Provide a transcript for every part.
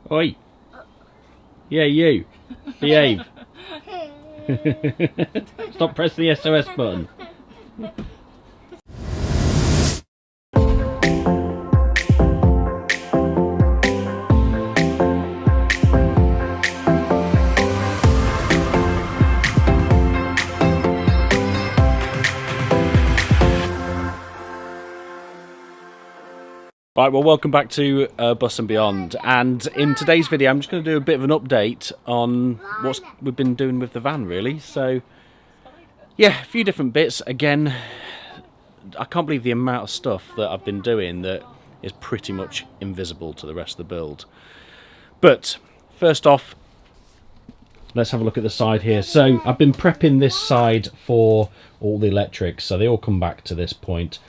Oi! Yeah, you! Behave! Stop pressing the SOS button. Right, well, welcome back to Bus and Beyond, and in today's video I'm just going to do a bit of an update on what we've been doing with the van, really. So yeah, a few different bits. Again, I can't believe the amount of stuff that I've been doing that is pretty much invisible to the rest of the build. But first off, let's have a look at the side here. So I've been prepping this side for all the electrics, so they all come back to this point.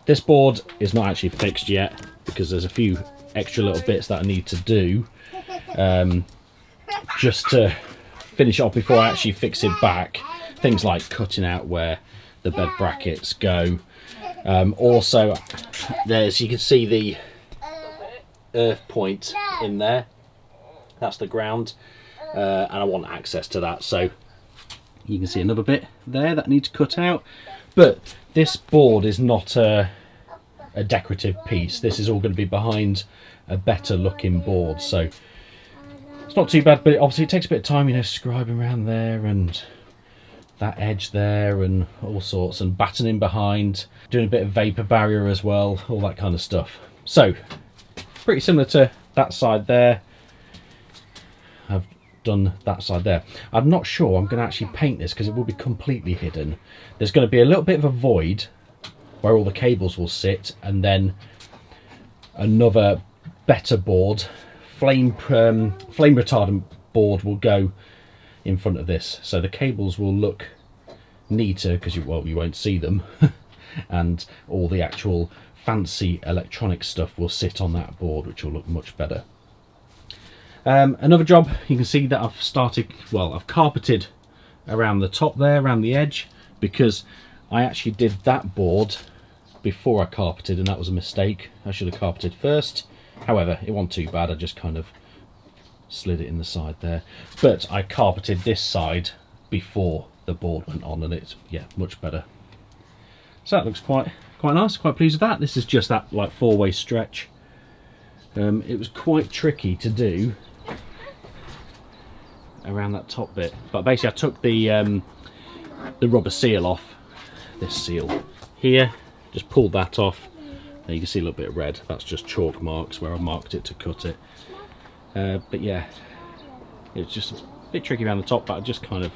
This board is not actually fixed yet because there's a few extra little bits that I need to do just to finish off before I actually fix it back. Things like cutting out where the bed brackets go. Also, there's, you can see the earth point in there. That's the ground, and I want access to that. So you can see another bit there that needs cut out. But this board is not a decorative piece. This is all going to be behind a better looking board, so it's not too bad. But obviously it takes a bit of time, you know, scribing around there and that edge there and all sorts, and battening behind, doing a bit of vapor barrier as well, all that kind of stuff. So pretty similar to that side there. I've done that side there. I'm not sure I'm going to actually paint this because it will be completely hidden. There's going to be a little bit of a void where all the cables will sit, and then another better board, flame retardant board, will go in front of this, so the cables will look neater because you won't see them and all the actual fancy electronic stuff will sit on that board, which will look much better. Another job, you can see that I've started, well, I've carpeted around the top there, around the edge, because I actually did that board before I carpeted, and that was a mistake. I should have carpeted first. However, it wasn't too bad. I just kind of slid it in the side there. But I carpeted this side before the board went on, and it's, yeah, much better. So that looks quite nice. Quite pleased with that. This is just that like four-way stretch. It was quite tricky to do around that top bit, but basically I took the rubber seal off, this seal here, just pulled that off, and you can see a little bit of red. That's just chalk marks where I marked it to cut it. But yeah, it's just a bit tricky around the top, but I just kind of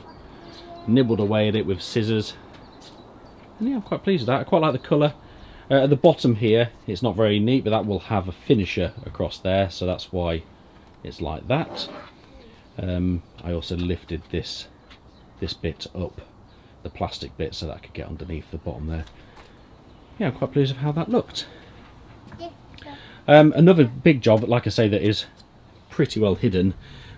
nibbled away at it with scissors, and yeah, I'm quite pleased with that. I quite like the colour. At the bottom here, it's not very neat, but that will have a finisher across there, so that's why it's like that. I also lifted this bit up, the plastic bit, so that I could get underneath the bottom there. Yeah, I'm quite pleased with how that looked. Another big job, like I say, that is pretty well hidden,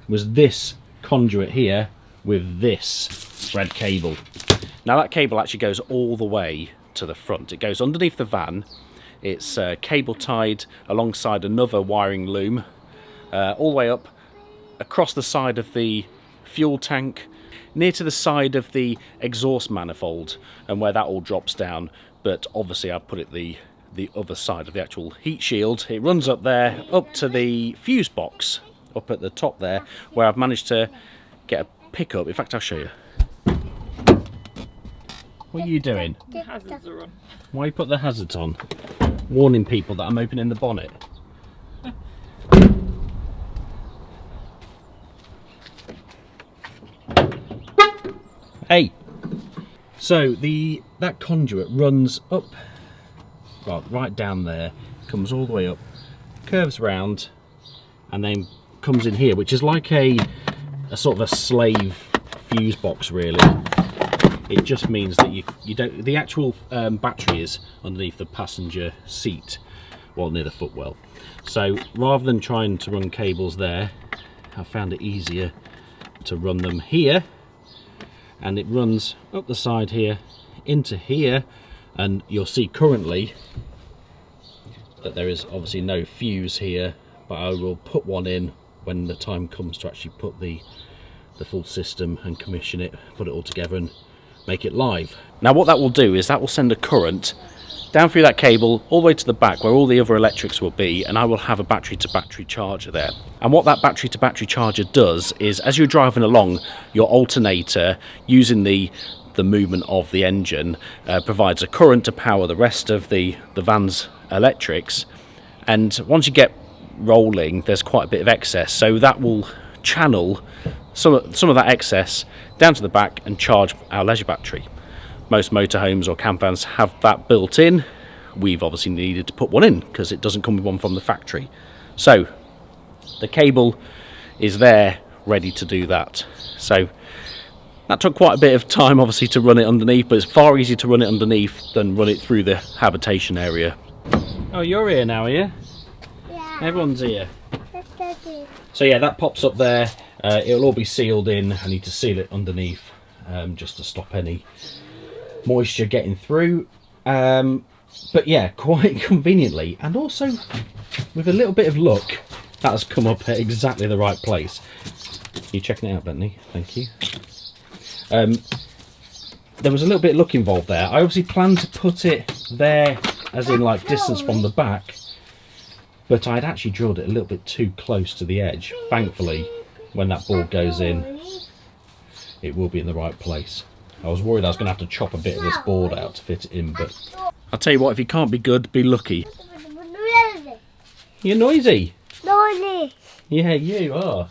was this conduit here with this red cable. Now that cable actually goes all the way to the front. It goes underneath the van. It's cable tied alongside another wiring loom, all the way up across the side of the fuel tank, near to the side of the exhaust manifold, and where that all drops down. But obviously I put it the other side of the actual heat shield. It runs up there, up to the fuse box up at the top there, where I've managed to get a pickup. In fact, I'll show you. What are you doing? The hazards are on. Why you put the hazards on? Warning people that I'm opening the bonnet. Hey! So that conduit runs up, well, right down there, comes all the way up, curves round, and then comes in here, which is like a sort of a slave fuse box, really. It just means that you don't, the actual battery is underneath the passenger seat, well, near the footwell. So rather than trying to run cables there, I found it easier to run them here, and it runs up the side here into here, and you'll see currently that there is obviously no fuse here but I will put one in when the time comes to actually put the full system and commission it, put it all together and make it live. Now what that will do is that will send a current down through that cable all the way to the back where all the other electrics will be, and I will have a battery to battery charger there. And what that battery to battery charger does is, as you're driving along, your alternator, using the movement of the engine, provides a current to power the rest of the van's electrics. And once you get rolling, there's quite a bit of excess, so that will channel some of that excess down to the back and charge our leisure battery. Most motorhomes or campvans have that built in. We've obviously needed to put one in because it doesn't come with one from the factory. So the cable is there ready to do that. So that took quite a bit of time obviously to run it underneath, but it's far easier to run it underneath than run it through the habitation area. Oh, you're here now, are you? Yeah. Everyone's here. So yeah, that pops up there. It'll all be sealed in. I need to seal it underneath just to stop any moisture getting through. But yeah, quite conveniently, and also with a little bit of luck, that has come up at exactly the right place. You checking it out, Bentley? Thank you. There was a little bit of luck involved there. I obviously planned to put it there, as in like distance from the back, but I'd actually drilled it a little bit too close to the edge. Thankfully, when that board goes in, it will be in the right place. I was worried I was going to have to chop a bit of this board out to fit it in, but I'll tell you what, if you can't be good, be lucky. You're noisy. Noisy. Yeah, you are.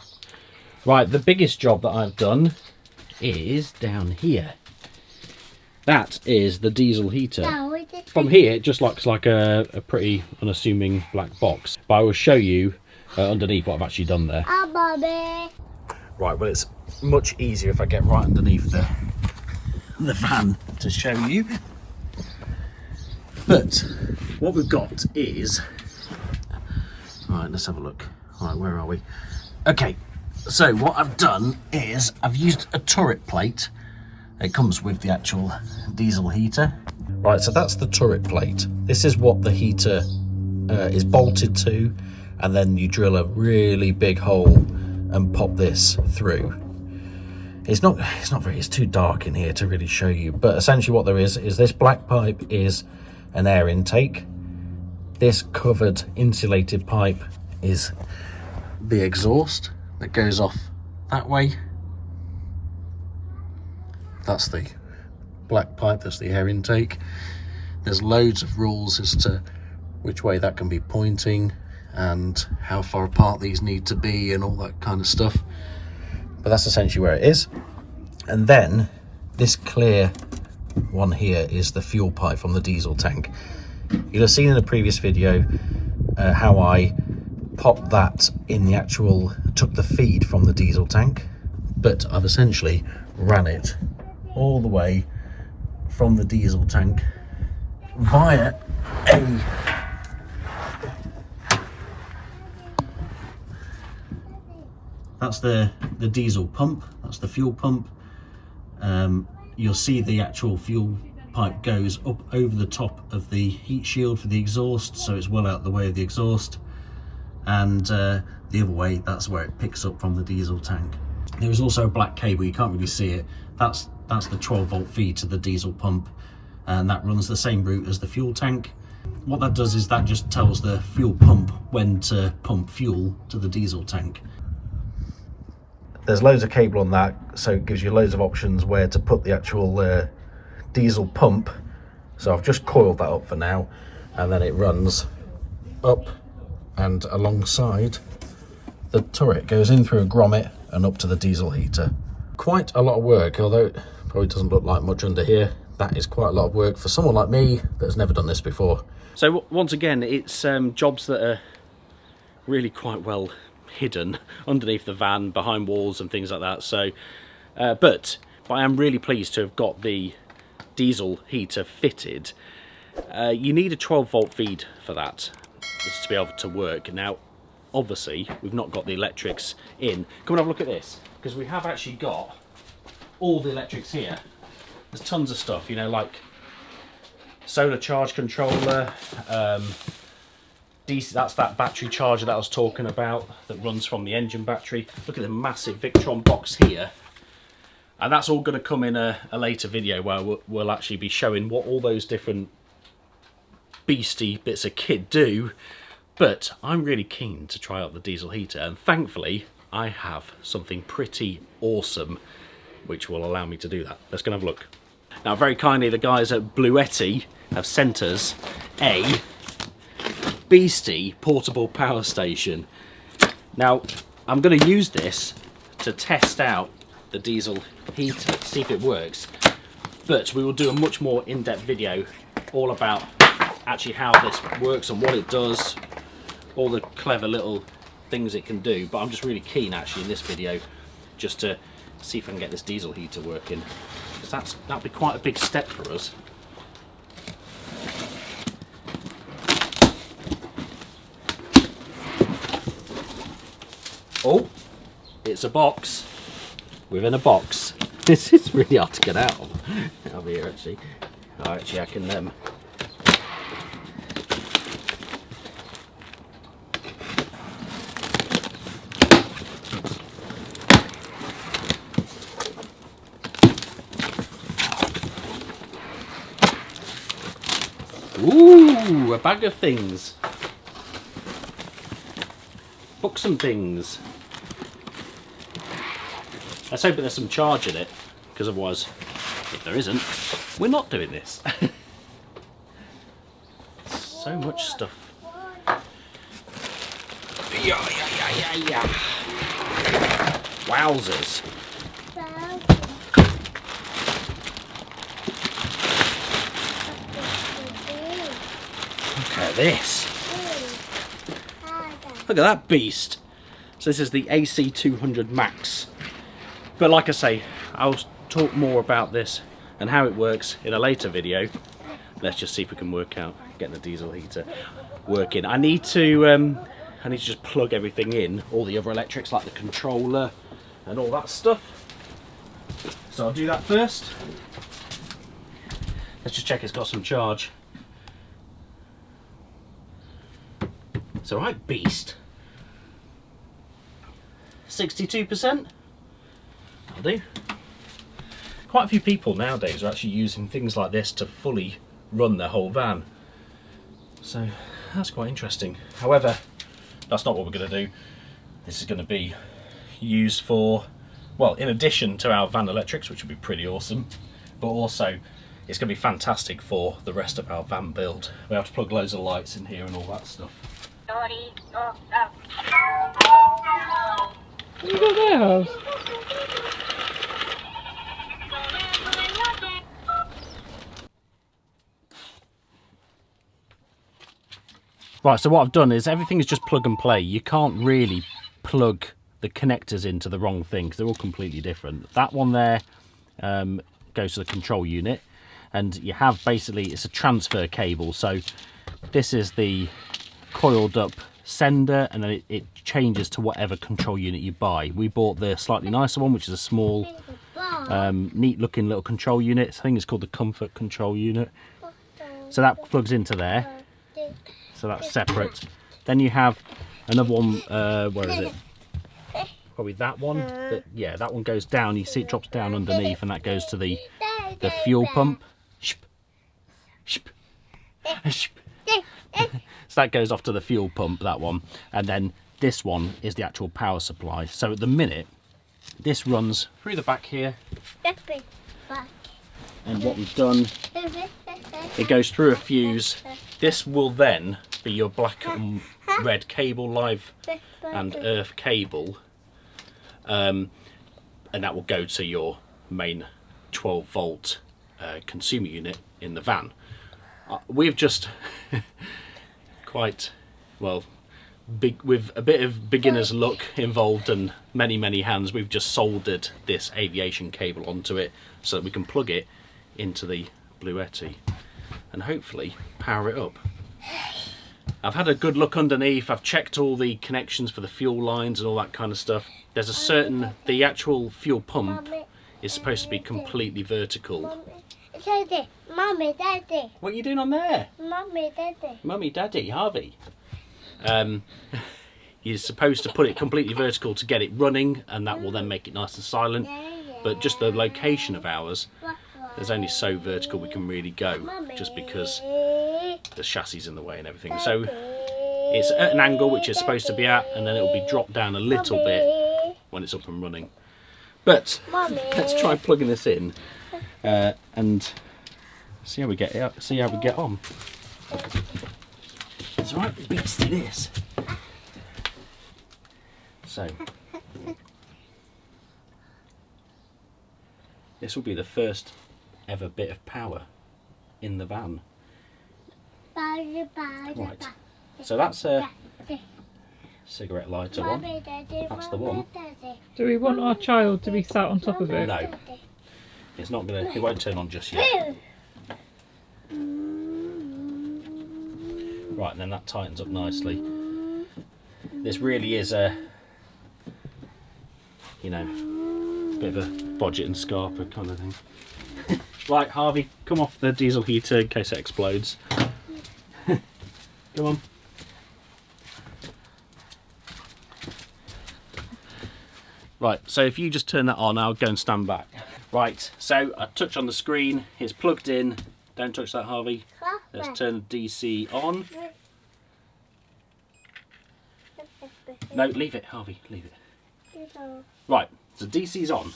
Right, the biggest job that I've done is down here. That is the diesel heater. From here, it just looks like a pretty unassuming black box. But I will show you underneath what I've actually done there. Right, well, it's much easier if I get right underneath the van to show you. But what we've got is... Right, let's have a look. Right, where are we? Okay, so what I've done is I've used a turret plate. It comes with the actual diesel heater. Right, so that's the turret plate. This is what the heater is bolted to, and then you drill a really big hole and pop this through. It's too dark in here to really show you, but essentially what there is this black pipe is an air intake. This covered insulated pipe is the exhaust that goes off that way. That's the black pipe, that's the air intake. There's loads of rules as to which way that can be pointing and how far apart these need to be and all that kind of stuff. But that's essentially where it is. And then this clear one here is the fuel pipe from the diesel tank. You'll have seen in a previous video how I popped that in the actual, took the feed from the diesel tank, but I've essentially ran it all the way from the diesel tank via that's the diesel pump, that's the fuel pump. You'll see the actual fuel pipe goes up over the top of the heat shield for the exhaust, so it's well out the way of the exhaust, and the other way, that's where it picks up from the diesel tank. There is also a black cable, you can't really see it, that's the 12-volt feed to the diesel pump, and that runs the same route as the fuel tank. What that does is that just tells the fuel pump when to pump fuel to the diesel tank. There's loads of cable on that, so it gives you loads of options where to put the actual diesel pump. So I've just coiled that up for now, and then it runs up and alongside the turret, goes in through a grommet and up to the diesel heater. Quite a lot of work, although it probably doesn't look like much under here. That is quite a lot of work for someone like me that's never done this before. So once again, it's jobs that are really quite well hidden underneath the van, behind walls and things like that. So but I am really pleased to have got the diesel heater fitted. You need a 12-volt feed for that to be able to work. Now obviously we've not got the electrics in. Come and have a look at this, because we have actually got all the electrics here. There's tons of stuff, you know, like solar charge controller, That's that battery charger that I was talking about that runs from the engine battery. Look at the massive Victron box here. And that's all going to come in a later video where we'll actually be showing what all those different beastie bits of kit do. But I'm really keen to try out the diesel heater, and thankfully I have something pretty awesome which will allow me to do that. Let's go and have a look. Now, very kindly, the guys at Bluetti have sent us a beastie portable power station. Now, I'm going to use this to test out the diesel heater, see if it works, but we will do a much more in-depth video all about actually how this works and what it does, all the clever little things it can do. But I'm just really keen actually in this video just to see if I can get this diesel heater working, because that'll be quite a big step for us. Oh, it's a box within a box. This is really hard to get out of. Over here actually. Oh, actually I can Ooh, a bag of things. Books and things. Let's hope there's some charge in it, because otherwise, if there isn't, we're not doing this. So much stuff. Yeah. Wowzers. Look at this. Look at that beast. So this is the AC200MAX. But like I say, I'll talk more about this and how it works in a later video. Let's just see if we can work out getting the diesel heater working. I need to just plug everything in, all the other electrics like the controller and all that stuff. So I'll do that first. Let's just check it's got some charge. It's a right beast. 62%. That'll do. Quite a few people nowadays are actually using things like this to fully run their whole van. So that's quite interesting. However, that's not what we're going to do. This is going to be used for, well, in addition to our van electrics, which would be pretty awesome, but also it's going to be fantastic for the rest of our van build. We have to plug loads of lights in here and all that stuff. What you got there, House? Right, so what I've done is everything is just plug and play. You can't really plug the connectors into the wrong thing because they're all completely different. That one there goes to the control unit, and you have basically, it's a transfer cable. So this is the coiled up sender, and then it changes to whatever control unit you buy. We bought the slightly nicer one, which is a small, neat looking little control unit. I think it's called the Comfort control unit. So that plugs into there. So that's separate. Then you have another one, where is it? Probably that one. Yeah, that one goes down. You see it drops down underneath, and that goes to the fuel pump. So that goes off to the fuel pump, that one. And then this one is the actual power supply. So at the minute, this runs through the back here. And what we've done, it goes through a fuse. This will then be your black and red cable, live and earth cable, and that will go to your main 12 volt consumer unit in the van. We've just quite, well, big, with a bit of beginner's luck involved and many hands, we've just soldered this aviation cable onto it so that we can plug it into the Bluetti and hopefully power it up. I've had a good look underneath. I've checked all the connections for the fuel lines and all that kind of stuff. There's a certain, the actual fuel pump is supposed to be completely vertical. Daddy, Mummy, Daddy. What are you doing on there? Mummy, Daddy. Mummy, Daddy, Harvey. You're supposed to put it completely vertical to get it running, and that will then make it nice and silent. But just the location of ours, there's only so vertical we can really go, just because the chassis is in the way and everything. So it's at an angle which it's supposed to be at, and then it'll be dropped down a little bit when it's up and running. But let's try plugging this in and see how we get on. It's a right beastie, this. So this will be the first ever bit of power in the van. Right, so that's a cigarette lighter one. That's the one. Do we want our child to be sat on top of it? No, it's not gonna. It won't turn on just yet. Right, and then that tightens up nicely. This really is a, you know, bit of a bodget and scarper kind of thing. Right, Harvey, come off the diesel heater in case it explodes. Come on. Right, so if you just turn that on, I'll go and stand back. Right, so I touch on the screen, it's plugged in. Don't touch that, Harvey. Let's turn the DC on. No, leave it, Harvey, leave it. Right, so DC's on.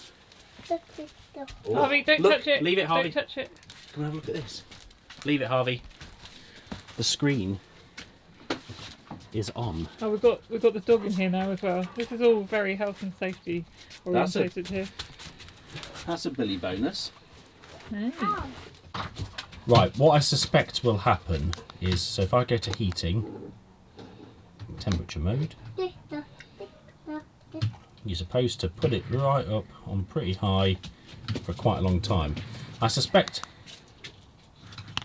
Oh, Harvey, don't touch it. Leave it, Harvey. Don't touch it. Come and have a look at this. Leave it, Harvey. The screen is on. Oh, we've got the dog in here now as well. This is all very health and safety orientated here. That's a Billy bonus. Hey. Right, what I suspect will happen is, so if I go to heating, temperature mode, you're supposed to put it right up on pretty high for quite a long time. I suspect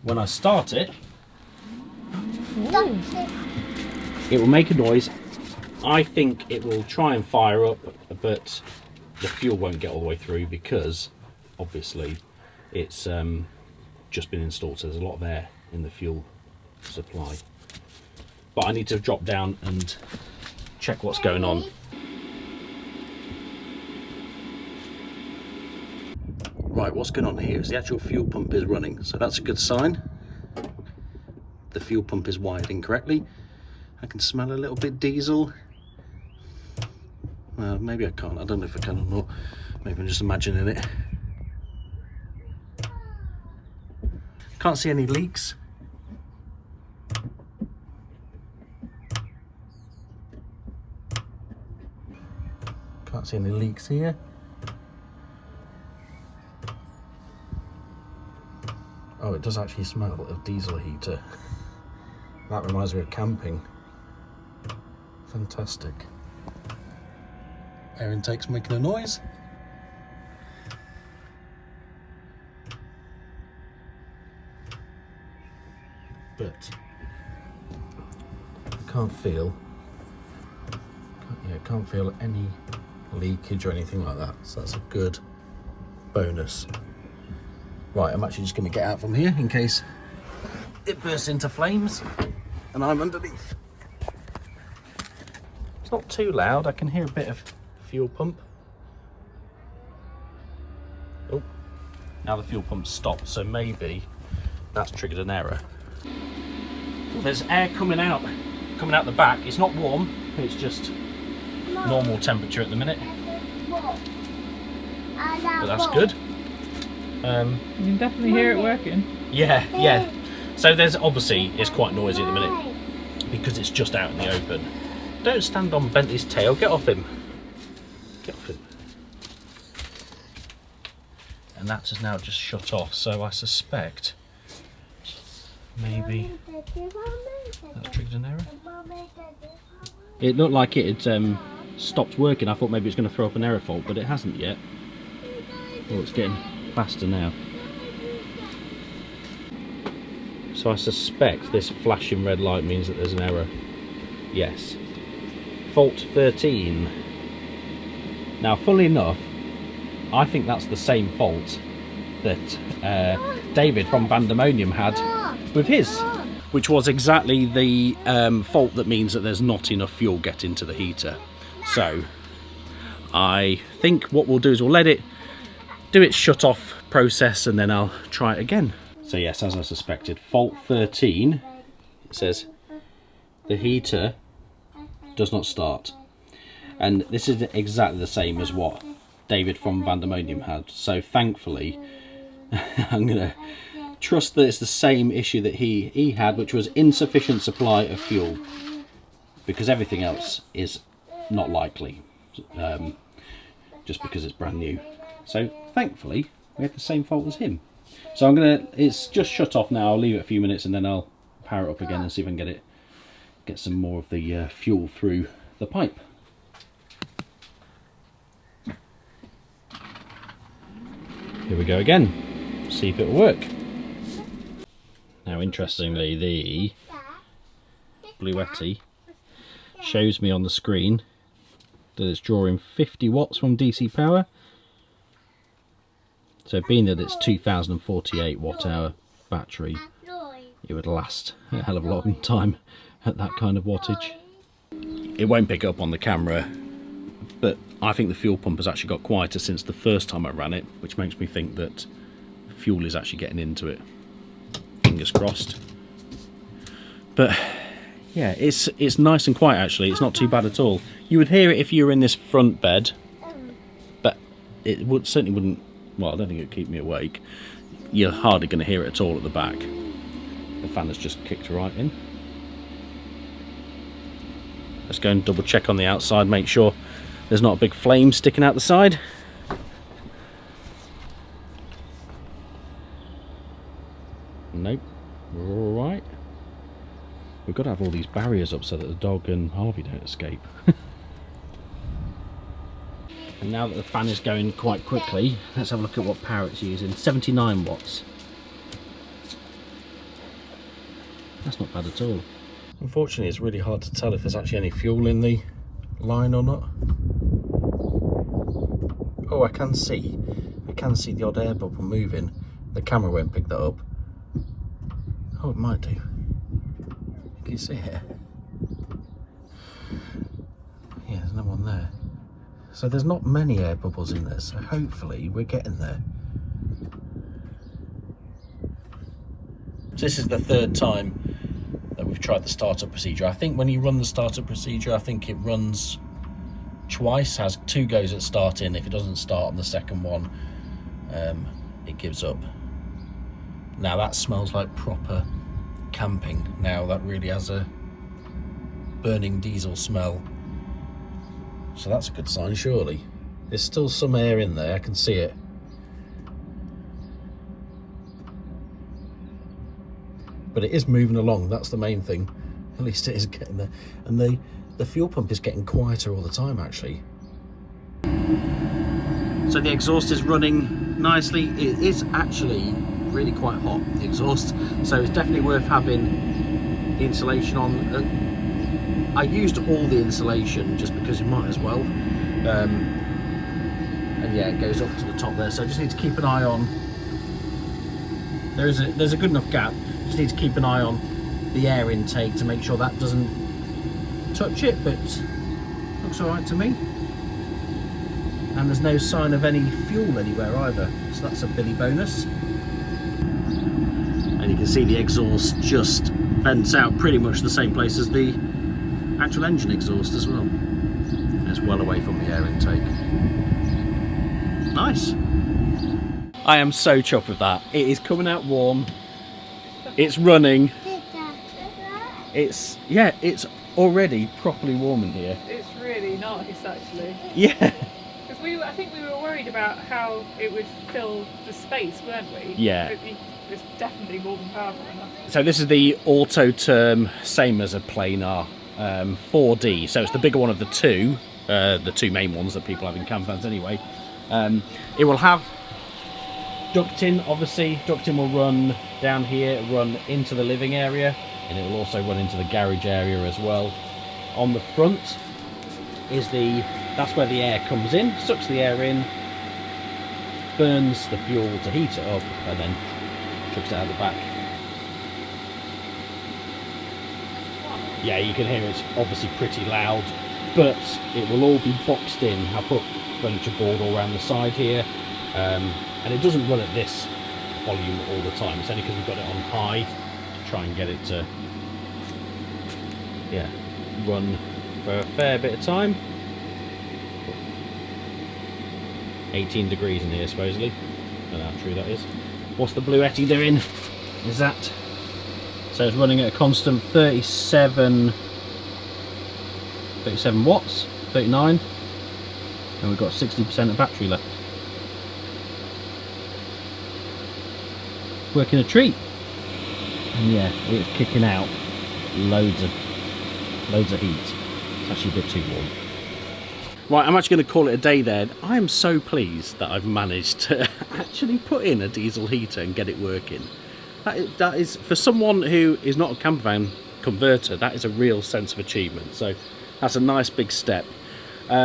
when I start it, it will make a noise. I think it will try and fire up, but the fuel won't get all the way through because obviously it's just been installed, so there's a lot of air in the fuel supply. But I need to drop down and check what's going on. Right, what's going on here is the actual fuel pump is running, so that's a good sign. The fuel pump is wired incorrectly. I can smell a little bit diesel. Well, maybe I can't. I don't know if I can or not. Maybe I'm just imagining it. Can't see any leaks. Can't see any leaks here. Oh, it does actually smell of diesel heater. That reminds me of camping. Fantastic. Air intake's making a noise. But can't feel any leakage or anything like that, so that's a good bonus. Right, I'm actually just going to get out from here in case it bursts into flames and I'm underneath. It's not too loud, I can hear a bit of fuel pump. Oh, now the fuel pump's stopped, so maybe that's triggered an error. There's air coming out the back. It's not warm, it's just normal temperature at the minute. But that's good. You can definitely hear it working. Yeah. So there's obviously, it's quite noisy at the minute because it's just out in the open. Don't stand on Bentley's tail, get off him. Get off him. And that has now just shut off, so I suspect maybe that triggered an error. It looked like it had stopped working. I thought maybe it was going to throw up an error fault, but it hasn't yet. Oh, it's getting faster now. So I suspect this flashing red light means that there's an error. Yes. Fault 13. Now, funnily enough, I think that's the same fault that David from Vandemonium had with his which was exactly the fault that means that there's not enough fuel getting to the heater. So I think what we'll do is we'll let it do its shut off process and then I'll try it again. So yes, as I suspected, fault 13, it says the heater does not start. And this is exactly the same as what David from Vandemonium had. So thankfully, I'm going to trust that it's the same issue that he had, which was insufficient supply of fuel, because everything else is not likely, just because it's brand new. So thankfully, we had the same fault as him. So it's just shut off now. I'll leave it a few minutes and then I'll power it up again and see if I can get some more of the fuel through the pipe. Here we go again, see if it'll work. Now interestingly, the Bluetti shows me on the screen that it's drawing 50 watts from DC power. So being that it's 2048 watt hour battery, it would last a hell of a long time at that kind of wattage. It won't pick up on the camera, but I think the fuel pump has actually got quieter since the first time I ran it, which makes me think that fuel is actually getting into it. Fingers crossed. But yeah, it's nice and quiet actually. It's not too bad at all. You would hear it if you were in this front bed, but it certainly wouldn't. Well, I don't think it'd keep me awake. You're hardly going to hear it at all at the back. The fan has just kicked right in. Let's go and double check on the outside, make sure there's not a big flame sticking out the side. Nope, we're all right. We've got to have all these barriers up so that the dog and Harvey don't escape. And now that the fan is going quite quickly, let's have a look at what power it's using. 79 watts. That's not bad at all. Unfortunately, it's really hard to tell if there's actually any fuel in the line or not. Oh, I can see the odd air bubble moving. The camera won't pick that up. Oh, it might do. Can you see it? Yeah, there's no one there. So there's not many air bubbles in there, so hopefully we're getting there. So this is the third time that we've tried the startup procedure. I think when you run the startup procedure, I think it runs twice, has 2 goes at starting. If it doesn't start on the second one, it gives up. Now that smells like proper camping. Now that really has a burning diesel smell. So that's a good sign, surely. There's still some air in there, I can see it. But it is moving along, that's the main thing. At least it is getting there. And the fuel pump is getting quieter all the time, actually. So the exhaust is running nicely. It is actually really quite hot, the exhaust. So it's definitely worth having the insulation on. I used all the insulation just because you might as well. And yeah, it goes up to the top there. So I just need to keep an eye on. There's a good enough gap. Just need to keep an eye on the air intake to make sure that doesn't touch it, but looks all right to me. And there's no sign of any fuel anywhere either, so that's a Billy bonus. And you can see the exhaust just vents out pretty much the same place as the actual engine exhaust as well. It's well away from the air intake. Nice. I am so chuffed with that. It is coming out warm. It's running. It's already properly warm in here. It's really nice, actually. Yeah. Because I think we were worried about how it would fill the space, weren't we? Yeah. It's definitely more than powerful enough. So this is the auto term, same as a planar 4D. So it's the bigger one of the two main ones that people have in campers anyway. It will have ducting, obviously. Ducting will run down here, run into the living area, and it will also run into the garage area as well. On the front is that's where the air comes in, sucks the air in, burns the fuel to heat it up, and then chucks it out the back. yeah, you can hear it's obviously pretty loud, but it will all be boxed in. I put furniture board all around the side here, and it doesn't run at this volume all the time. It's only because we've got it on high to try and get it to, yeah, run for a fair bit of time. 18 degrees in here supposedly. Don't know how true that is. What's the Bluetti doing? Is that, so it's running at a constant 37 watts, 39, and we've got 60% of battery left. Working a treat. And yeah, it's kicking out loads of heat. It's actually a bit too warm. Right, I'm actually going to call it a day there. I am so pleased that I've managed to actually put in a diesel heater and get it working. That is, for someone who is not a camper van converter, that is a real sense of achievement. So that's a nice big step. But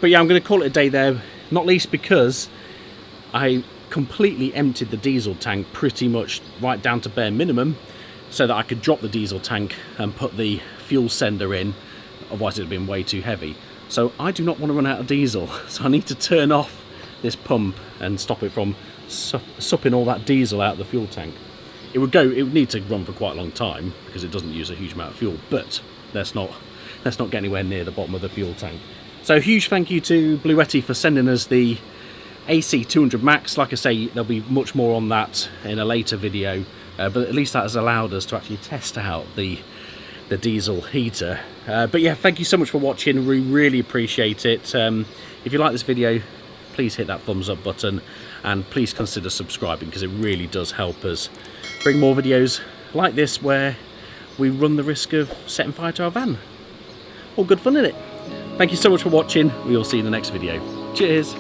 yeah, I'm going to call it a day there, not least because I completely emptied the diesel tank pretty much right down to bare minimum so that I could drop the diesel tank and put the fuel sender in, otherwise it would have been way too heavy. So I do not want to run out of diesel, so I need to turn off this pump and stop it from supping all that diesel out of the fuel tank. It would need to run for quite a long time because it doesn't use a huge amount of fuel, but let's not get anywhere near the bottom of the fuel tank. So huge thank you to Bluetti for sending us the AC200MAX. Like I say, there'll be much more on that in a later video, but at least that has allowed us to actually test out the diesel heater. But yeah, thank you so much for watching. We really appreciate it. If you like this video, please hit that thumbs up button and please consider subscribing because it really does help us bring more videos like this where we run the risk of setting fire to our van. All good fun, innit? Thank you so much for watching. We will see you in the next video. Cheers.